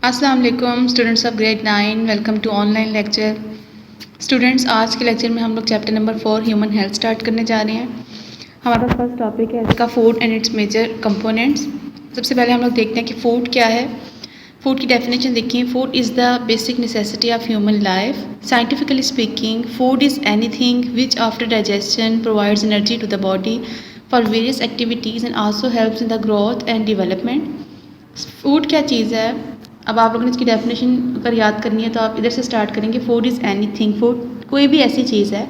अस्सलाम वालेकुम students of grade 9, welcome to online lecture. Students, आज के लेक्चर में हम लोग chapter number 4 human health start करने जा रहे हैं। हमारा फर्स्ट टॉपिक है इसका food and its major components. सबसे पहले हम लोग देखते हैं कि फ़ूड क्या है। फूड की डेफिनेशन देखिए, food is the basic necessity of human life. Scientifically speaking, food is anything which after digestion provides energy to the body for various activities and also helps in the growth and development. Food क्या चीज़ है? अब आप लोगों ने इसकी definition अगर याद करनी है तो आप इधर से स्टार्ट करेंगे। फूड इज़ एनीथिंग, फूड कोई भी ऐसी चीज़ है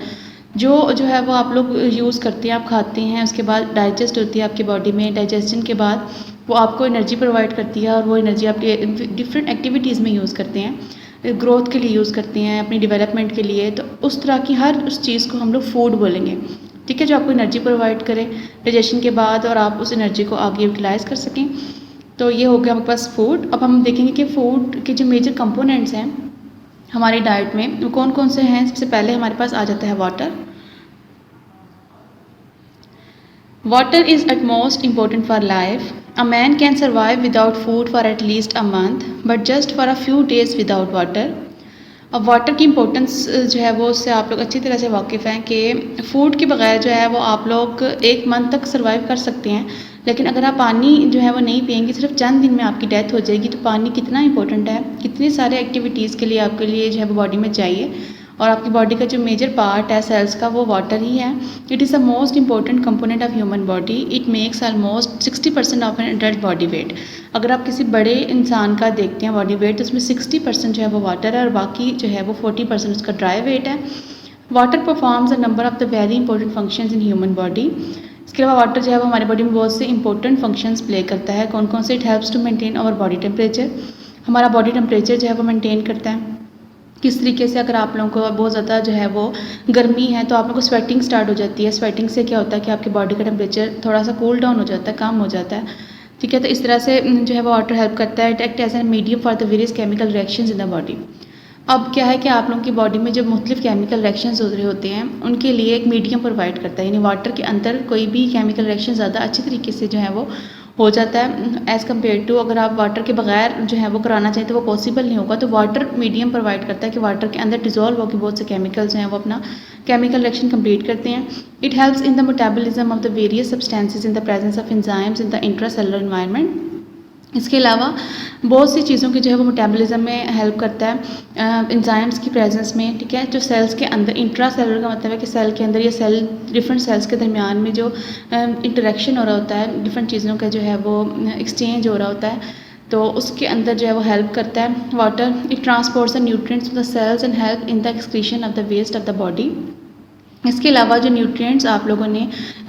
जो है वो आप लोग यूज़ करते हैं, आप खाते हैं, उसके बाद डाइजेस्ट होती है आपकी बॉडी में। डाइजेशन के बाद वो आपको एनर्जी प्रोवाइड करती है और वो एनर्जी आप डिफरेंट एक्टिविटीज़ में यूज़ करते हैं, ग्रोथ के लिए यूज़ करते हैं, अपनी डेवलपमेंट के लिए। तो उस तरह की हर उस चीज़ को हम लोग फूड बोलेंगे, ठीक है, जो आपको एनर्जी प्रोवाइड करे डाइजेशन के बाद और आप उस एनर्जी को आगे यूटिलाइज़ कर सकें। तो ये हो गया हमारे पास फूड। अब हम देखेंगे कि फूड के जो मेजर कंपोनेंट्स हैं हमारी डाइट में वो कौन कौन से हैं। सबसे पहले हमारे पास आ जाता है water. Water is at most important for life. A man can survive without food for at least a month but just for a few days without water. अब वाटर की इम्पोर्टेंस जो है वो उससे आप लोग अच्छी तरह से वाकिफ़ हैं कि फ़ूड के बगैर जो है वो आप लोग एक मंथ तक सर्वाइव कर सकते हैं, लेकिन अगर आप पानी जो है वो नहीं पिएंगे, सिर्फ चंद दिन में आपकी डेथ हो जाएगी। तो पानी कितना इंपॉर्टेंट है, कितने सारे एक्टिविटीज़ के लिए आपके लिए जो है वो बॉडी में चाहिए। और आपकी बॉडी का जो मेजर पार्ट है सेल्स का वो वाटर ही है। It is the most important component of human body. It makes almost 60% of an adult body weight. अगर आप किसी बड़े इंसान का देखते हैं बॉडी वेट तो उसमें 60% जो है वो वाटर है और बाकी जो है वो 40% उसका ड्राई वेट है। Water performs a number of the very important functions in human body. इसके अलावा वाटर जो है वो हमारी बॉडी में बहुत से इंपॉर्टेंट फंक्शंस प्ले करता है। कौन कौन से? It helps to maintain our body temperature. हमारा बॉडी टेम्परेचर जो है वो मेंटेन करता है। किस तरीके से? अगर आप लोगों को बहुत ज़्यादा जो है वो गर्मी है तो आप लोगों को स्वेटिंग स्टार्ट हो जाती है। स्वेटिंग से क्या होता है कि आपकी बॉडी का टेम्परेचर थोड़ा सा कूल डाउन हो जाता है, कम हो जाता है, ठीक है। तो इस तरह से जो है वो वाटर हेल्प करता है। It act as a medium for the various chemical reactions in the body. अब क्या है कि आप लोगों की बॉडी में जो मुख्तलिफ केमिकल रिएक्शंस हो रहे होते हैं उनके लिए एक मीडियम प्रोवाइड करता है, यानी वाटर के अंदर कोई भी केमिकल रिएक्शन ज़्यादा अच्छी तरीके से जो है वो हो जाता है एज़ कम्पेयर टू अगर आप वाटर के बगैर जो है वो कराना चाहें तो वो पॉसिबल नहीं होगा। तो वाटर मीडियम प्रोवाइड करता है कि वाटर के अंदर डिजोल्व होकर बहुत से केमिकल्स हैं वो अपना केमिकल रिएक्शन कंप्लीट करते हैं। It helps in the metabolism of the various substances in the presence of enzymes in the intracellular environment. इसके अलावा बहुत सी चीज़ों की जो है वो मेटाबॉलिज्म में हेल्प करता है एंजाइम्स की प्रेजेंस में, ठीक है। जो सेल्स के अंदर, इंट्रा सेलुलर का मतलब है कि सेल के अंदर या सेल डिफरेंट सेल्स के दरमियान में जो इंटरेक्शन हो रहा होता है, डिफरेंट चीज़ों का जो है वो एक्सचेंज हो रहा होता है, तो उसके अंदर जो है वो हेल्प करता है water. It transports the nutrients to the cells and help in the excretion of the waste of the body. इसके अलावा जो न्यूट्रिएंट्स आप लोगों ने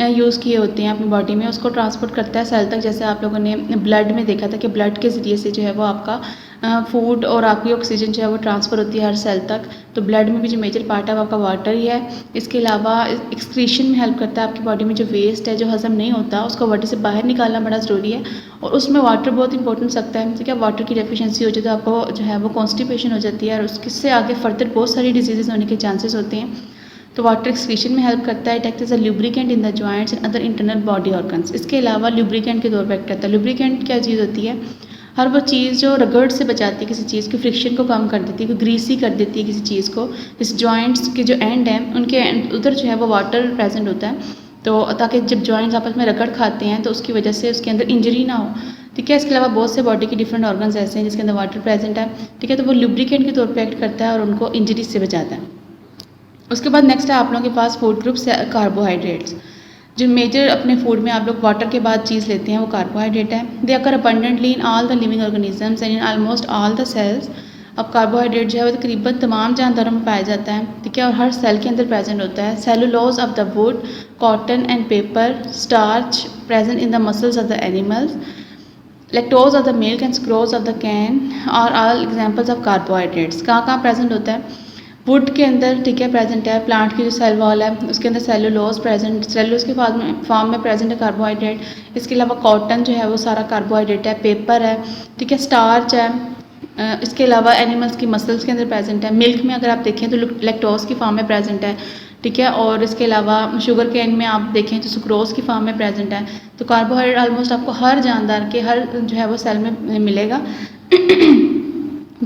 यूज़ किए होते हैं अपनी बॉडी में उसको ट्रांसपोर्ट करता है सेल तक। जैसे आप लोगों ने ब्लड में देखा था कि ब्लड के ज़रिए से जो है वो आपका फूड और आपकी ऑक्सीजन जो है वो ट्रांसफ़र होती है हर सेल तक। तो ब्लड में भी जो मेजर पार्ट है वो आपका वाटर ही है। इसके अलावा एक्सक्रीशन में हेल्प करता है। आपकी बॉडी में जो वेस्ट है, जो हज़म नहीं होता, उसको बॉडी से बाहर निकालना बड़ा ज़रूरी है और उसमें वाटर बहुत इंपॉर्टेंट सकता है, ठीक है। वाटर की डेफिशिएंसी हो जाए तो आपको जो है वो कॉन्स्टिपेशन हो जाती है और उससे आगे फर्दर बहुत सारी डिजीज़ होने के चांसेस होते हैं। तो वाटर एक्सक्रीशन में हेल्प करता है। It act as a lubricant in the joints and other internal body organs. इसके अलावा लुब्रिकेंट के तौर पर एक्ट करता है। लुब्रिकेंट क्या चीज़ होती है? हर वो चीज़ जो रगड़ से बचाती है किसी चीज़ की, फ्रिक्शन को कम कर देती है, ग्रीसी कर देती है किसी चीज़ को। इस जॉइंट्स के जो एंड हैं उनके एंड उधर जो है वो वाटर प्रेजेंट होता है, तो ताकि जब जॉइंट्स आपस में रगड़ खाते हैं तो उसकी वजह से उसके अंदर इंजरी ना हो, ठीक है। इसके अलावा बहुत से बॉडी के डिफरेंट ऑर्गन्स ऐसे हैं जिसके अंदर वाटर प्रेजेंट है, ठीक है। तो वो लुब्रिकेंट के तौर पर एक्ट करता है और उनको इंजरी से बचाता है। उसके बाद नेक्स्ट है आप लोगों के पास फूड ग्रुप्स है कार्बोहाइड्रेट्स। जो मेजर अपने फूड में आप लोग वाटर के बाद चीज़ लेते हैं वो कार्बोहाइड्रेट है। They occur abundantly in all the living organisms and in almost all the cells. अब कार्बोहाइड्रेट जो है वो तकरीबन तमाम जानदारों में पाया जाता है, ठीक है, और हर सेल के अंदर प्रेजेंट होता है। Cellulose of the wood, cotton and paper, starch present in the muscles of the animals, lactose of the milk and sucrose of the cane are all examples of carbohydrates. कहाँ कहाँ present होता है? Would के अंदर, ठीक है, present है। Plant की जो सेल वॉल है उसके अंदर सेलुलोज प्रेजेंट, सेलुलोज के फॉर्म में प्रेजेंट है कार्बोहाइड्रेट। इसके अलावा कॉटन जो है वो सारा कार्बोहाइड्रेट है। पेपर है, ठीक है, स्टार्च है। इसके अलावा एनिमल्स की मसल्स के अंदर प्रेजेंट है। मिल्क में अगर आप देखें तो लैक्टोज की फॉर्म में प्रेजेंट है, ठीक है। और इसके अलावा शुगर केन में आप देखें तो सुक्रोज की फॉर्म में प्रेजेंट है। तो कार्बोहाइड्रेट ऑलमोस्ट आपको हर जानदार के हर जो है वो सेल में मिलेगा।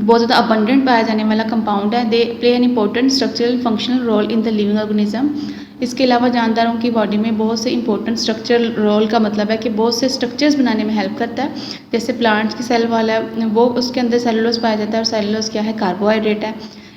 बहुत ज़्यादा अबंडेंट पाया जाने वाला कंपाउंड है। They play an important structural functional role in the living organism. इसके अलावा जानदारों की बॉडी में बहुत से इंपॉर्टेंट स्ट्रक्चरल रोल का मतलब है कि बहुत से स्ट्रक्चर्स बनाने में हेल्प करता है। जैसे प्लांट्स की सेल वाला है वो, उसके अंदर सेलुलोज पाया जाता है और सेलुलोज क्या है, कार्बोहाइड्रेट है।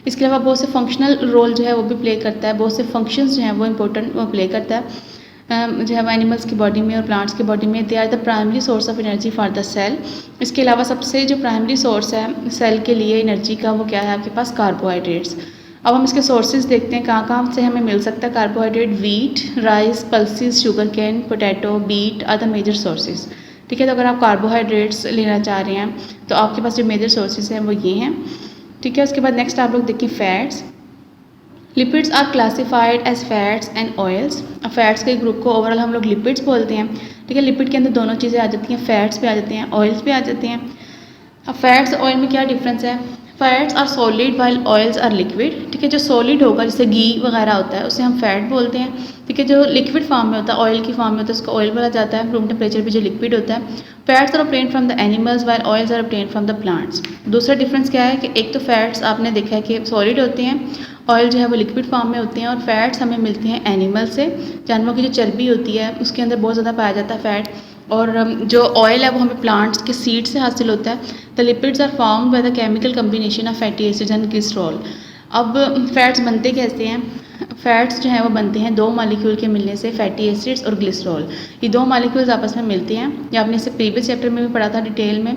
इसके अलावा बहुत से फंक्शनल रोल जो है वो भी प्ले करता है, बहुत से फंक्शंस जो हैं वो इंपॉर्टेंट वो प्ले करता है जो है एनिमल्स की बॉडी में और प्लांट्स की बॉडी में। They are the primary source of energy for the cell. इसके अलावा सबसे जो प्राइमरी सोर्स है सेल के लिए एनर्जी का वो क्या है आपके पास, कार्बोहाइड्रेट्स। अब हम इसके सोर्सेज देखते हैं कहाँ कहाँ से हमें मिल सकता है carbohydrate. Wheat, rice, pulses, sugar cane, potato, beet are the major sources. ठीक है, तो अगर आप कार्बोहाइड्रेट्स लेना चाह रहे हैं तो आपके पास जो मेजर सोर्सेज हैं वो ये हैं। ठीक है, उसके बाद नेक्स्ट आप लोग देखिए fats. Lipids are classified as fats and oils. अब फैट्स के ग्रुप को ओवरऑल हम लोग लिपिड्स बोलते हैं। ठीक है, लिपिड के अंदर दोनों चीज़ें आ जाती हैं, फैट्स भी आ जाते हैं, ऑयल्स भी आ जाते हैं। अब फैट्स और ऑयल में क्या डिफरेंस है? Fats are solid while oils are liquid. ठीक है, जो सॉलिड होगा जैसे घी वगैरह होता है उसे हम फैट बोलते हैं। ठीक है, जो लिक्विड फॉर्म में होता है, ऑयल की फॉर्म में होता है, उसको ऑयल बोला जाता है। रूम टेम्परेचर पे जो लिक्विड होता है। Fats are obtained from the animals while oils are obtained from the plants. दूसरा डिफरेंस क्या है कि एक तो फैट्स आपने देखा है कि सॉलिड होते हैं, ऑयल जो है वो लिक्विड फॉर्म में होते हैं, और फैट्स हमें मिलते हैं एनिमल से। जानवरों की जो चर्बी होती है उसके अंदर बहुत ज़्यादा पाया जाता है फैट। और जो ऑयल है वो हमें प्लांट्स के सीड से हासिल होता है। The lipids are formed by the chemical combination of fatty acids and glycerol. अब फैट्स बनते कैसे हैं? फैट्स जो हैं वो बनते हैं दो मॉलिक्यूल के मिलने से, फैटी एसिड्स और ग्लिसरॉल। ये दो मॉलिक्यूल्स आपस में मिलते हैं, या आपने इसे प्रीवियस चैप्टर में भी पढ़ा था डिटेल में।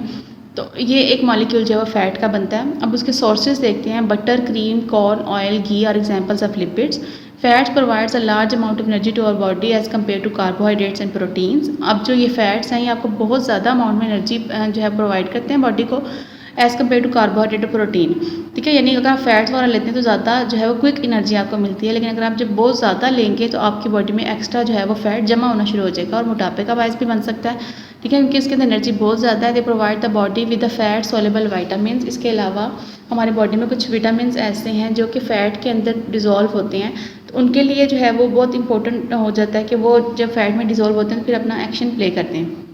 तो ये एक मॉलिक्यूल जो है वो फैट का बनता है। अब उसके सोर्सेज देखते हैं। Butter, cream, corn, oil, ghee are examples of lipids. Fats provides a large amount of energy to our body as compare to carbohydrates and proteins. अब जो ये फैट्स हैं ये आपको बहुत ज़्यादा अमाउंट में एनर्जी जो है प्रोवाइड करते हैं बॉडी को एज़ कम्पेयर टू कार्बोहाइड्रेट और प्रोटीन। ठीक है, यानी अगर आप फैट्स वगैरह लेते हैं तो ज़्यादा जो है वो क्विक एनर्जी आपको मिलती है, लेकिन अगर आप जब बहुत ज़्यादा लेंगे तो आपकी बॉडी में एक्स्ट्रा जो है वो फैट जमा होना शुरू हो जाएगा और मोटापे का बायस भी बन सकता है। ठीक है, क्योंकि इसके अंदर एनर्जी बहुत ज़्यादा है। They provide the body with the fat soluble vitamin. इसके अलावा हमारी बॉडी में कुछ विटामिन ऐसे हैं जो कि फ़ैट के अंदर डिज़ोल्व होते हैं, तो उनके लिए जो है वो बहुत इंपॉर्टेंट हो जाता है कि वो जब फैट में डिज़ोल्व होते हैं तो फिर अपना एक्शन प्ले करते हैं।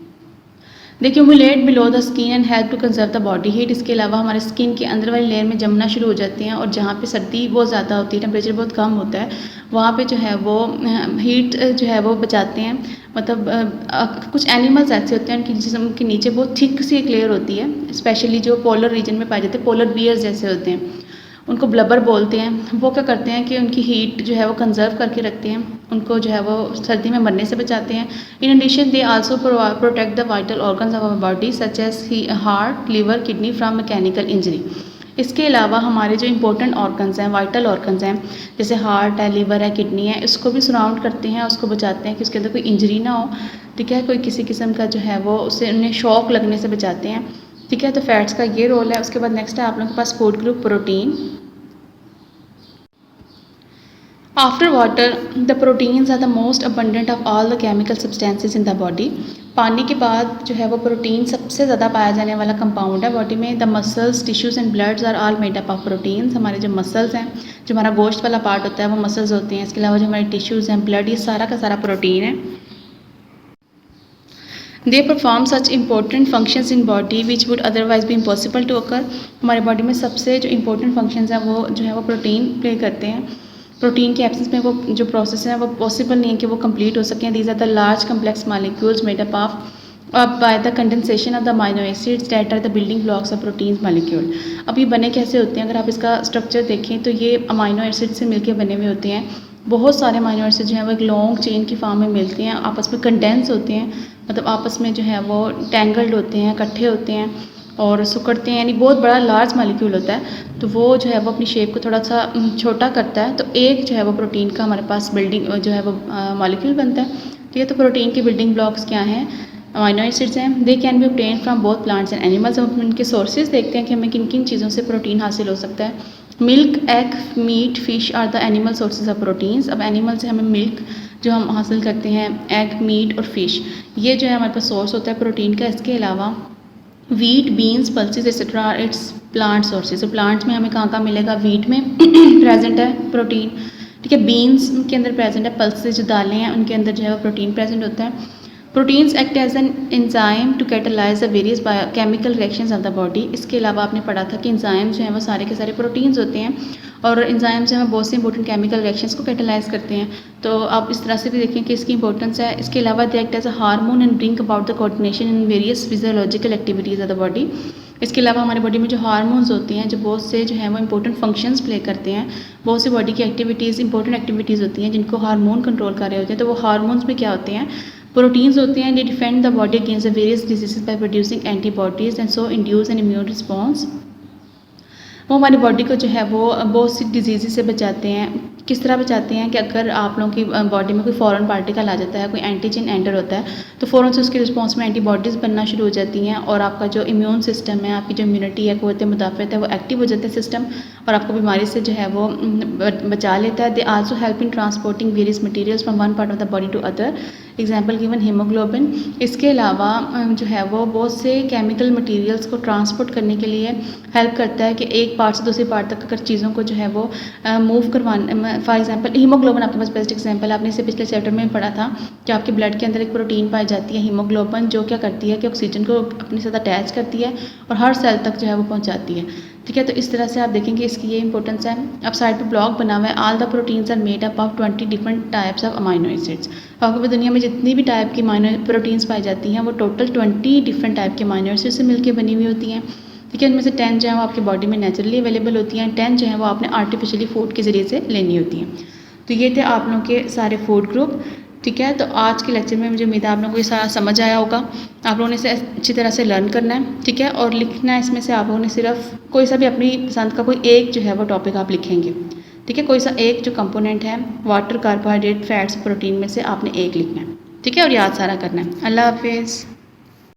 They accumulate below the skin and help to conserve the body heat. इसके अलावा हमारे स्किन के अंदर वाली लेयर में जमना शुरू हो जाते हैं, और जहाँ पे सर्दी बहुत ज़्यादा होती है, टेम्परेचर बहुत कम होता है, वहाँ पे जो है वो हीट जो है वो बचाते हैं। मतलब कुछ एनिमल्स ऐसे होते हैं उनकी जिस्म के नीचे बहुत थिक सी एक लेयर होती है, स्पेशली जो पोलर रीजन में पाए जाते हैं, पोलर बियर्स जैसे होते हैं, उनको ब्लबर बोलते हैं। वो क्या करते हैं कि उनकी हीट जो है वो कंजर्व करके रखते हैं, उनको जो है वो सर्दी में मरने से बचाते हैं। In addition they also protect the vital organs of our body such as heart, liver, kidney from mechanical injury. इसके अलावा हमारे जो इंपॉर्टेंट ऑर्गन्स हैं, वाइटल ऑर्गन्स हैं, जैसे हार्ट है, लिवर है, किडनी है, इसको भी सराउंड करते हैं, उसको बचाते हैं कि उसके अंदर कोई इंजरी ना हो। ठीक है, कोई किसी किस्म का जो है वो उससे उन्हें शॉक लगने से बचाते हैं। ठीक है, तो फैट्स का ये रोल है। उसके बाद नेक्स्ट है आप लोगों के पास food group protein. After water the proteins are the most abundant of all the chemical substances in the body. पानी के बाद जो है वो प्रोटीन सबसे ज़्यादा पाया जाने वाला कंपाउंड है बॉडी में। The muscles, tissues and bloods are all made up of proteins. हमारे जो मसल्स हैं, जो हमारा गोश्त वाला पार्ट होता है वो मसल्स होते हैं। इसके अलावा जो हमारे टिश्यूज़ हैं, ब्लड, ये सारा का सारा प्रोटीन है। They perform such important functions in body which would otherwise भी इम्पॉसिबल टू अकर। हमारे बॉडी में सबसे जो इंपॉर्टेंट फंक्शंस हैं वो जो है वो प्रोटीन प्ले करते हैं। प्रोटीन के एब्सेंस में वो जो प्रोसेस है वो पॉसिबल नहीं है कि वो कंप्लीट हो सकें। These are the large complex molecules made up of by the condensation of the amino acids that are the building blocks of protein molecule. अब ये बने कैसे होते हैं? अगर आप इसका स्ट्रक्चर देखें तो ये अमाइनो एसिड से मिलकर बने हुए होते हैं। बहुत सारे अमाइनो एसिड जो हैं वो एक लॉन्ग चेन की फॉर्म में मिलते हैं, आपस में कंडेंस होते हैं, मतलब आपस में जो है वो टेंगल्ड होते हैं, इकट्ठे होते हैं और सुकड़ते हैं, यानी बहुत बड़ा लार्ज मॉलिक्यूल होता है। तो वो जो है वो अपनी शेप को थोड़ा सा छोटा करता है, तो एक जो है वो प्रोटीन का हमारे पास बिल्डिंग जो है वो मॉलिक्यूल बनता है। ठीक है, तो प्रोटीन के बिल्डिंग ब्लॉक्स क्या हैं? अमाइनो एसिड्स हैं। They can be obtain from both plants and animals. हम इनके सोर्सेज देखते हैं कि हमें किन किन चीज़ों से प्रोटीन हासिल हो सकता है। Milk, egg, meat, fish are the animal sources of proteins. अब एनिमल से हमें मिल्क जो हम हासिल करते हैं, एग, मीट और फिश, ये जो है हमारे पास सोर्स होता है प्रोटीन का। इसके अलावा wheat, beans, pulses etcetera it's plant sources. तो प्लांट्स में हमें कहाँ कहाँ मिलेगा? वीट में प्रेजेंट है प्रोटीन। ठीक है, बीन्स के अंदर प्रेजेंट है, पल्सेस जो दालें हैं उनके अंदर जो है वो प्रोटीन प्रेजेंट होता है। Proteins act as an enzyme to catalyse the various chemical reactions of the body. इसके अलावा आपने पढ़ा था कि एंजाइम जो हैं वो सारे के सारे प्रोटीन्स होते हैं और एंजाइम जो है बहुत से इंपॉर्टेंट केमिकल रिएक्शंस को कैटालाइज करते हैं। तो आप इस तरह से भी देखें कि इसकी इंपॉर्टेंस है। इसके अलावा they act as a hormone and bring about the coordination in various physiological activities of the body. इसके अलावा हमारी बॉडी में जो हार्मोन्स होते हैं जो बहुत से जो है वो इंपॉर्टेंट फंक्शंस प्ले करते हैं। बहुत सी बॉडी की एक्टिविटीज़ इंपॉर्टेंट एक्टिविटीज़ होती हैं जिनको हार्मोन कंट्रोल कर रहे होते हैं। तो वो हार्मोन्स में क्या होते हैं, प्रोटीन्स होते हैं। They defend the body against the various diseases by producing antibodies and so induce an immune response. वो हमारी बॉडी को जो है वो बहुत सी डिजीज़ से बचाते हैं। किस तरह बचाते हैं कि अगर आप लोगों की बॉडी में कोई फॉरेन पार्टिकल आ जाता है, कोई एंटीजन एंटर होता है, तो फ़ौरन से उसके रिस्पॉन्स में एंटीबॉडीज़ बनना शुरू हो जाती हैं और आपका जो इम्यून सिस्टम है, आपकी जो इम्यूनिटी है, क़ुव्वत मुदाफ़अत है, वो एक्टिव हो जाता है सिस्टम और आपको बीमारी से जो है वो बचा लेता है। They also help in transporting various materials from one part of the body to other. Example given haemoglobin. इसके अलावा जो है वो बहुत से केमिकल मटीरियल्स को ट्रांसपोर्ट करने के लिए हेल्प करता है कि एक पार्ट से दूसरे पार्ट तक अगर चीज़ों को जो है वो मूव करवाने, फॉर एग्जांपल हीमोग्लोबिन आपके पास बेस्ट एग्जांपल, आपने इसे पिछले चैप्टर में पढ़ा था कि आपके ब्लड के अंदर एक प्रोटीन पाई जाती है हीमोग्लोबिन, जो क्या करती है कि ऑक्सीजन को अपने साथ अटैच करती है और हर सेल तक जो है वो पहुँचाती है। ठीक है, तो इस तरह से आप देखेंगे इसकी ये इंपॉर्टेंस है। अब साइड पे ब्लॉग बना हुआ है, all the proteins are made up of 20 different types of amino acids. आपको दुनिया में जितनी भी टाइप की अमाइनो प्रोटीन्स पाई जाती हैं वो टोटल 20 डिफरेंट टाइप के अमाइनो एसिड से मिलकर बनी हुई होती हैं। ठीक है, इनमें से 10 जो है वो आपकी बॉडी में नेचुरली अवेलेबल होती हैं, 10 जो है वो आपने आर्टिफिशियली फूड के ज़रिए से लेनी होती हैं। तो ये थे आप लोगों के सारे फूड ग्रुप। ठीक है, तो आज के लेक्चर में मुझे उम्मीद है आप लोगों को ये सारा समझ आया होगा। आप लोगों ने इसे अच्छी तरह से लर्न करना है। ठीक है, और लिखना है इसमें से आप लोगों ने सिर्फ कोई सा भी अपनी पसंद का कोई एक जो है वो टॉपिक आप लिखेंगे। ठीक है, कोई सा एक जो कंपोनेंट है, वाटर, कार्बोहाइड्रेट, फैट्स, प्रोटीन में से आपने एक लिखना है। ठीक है, और याद सारा करना है। अल्लाह हाफिज़।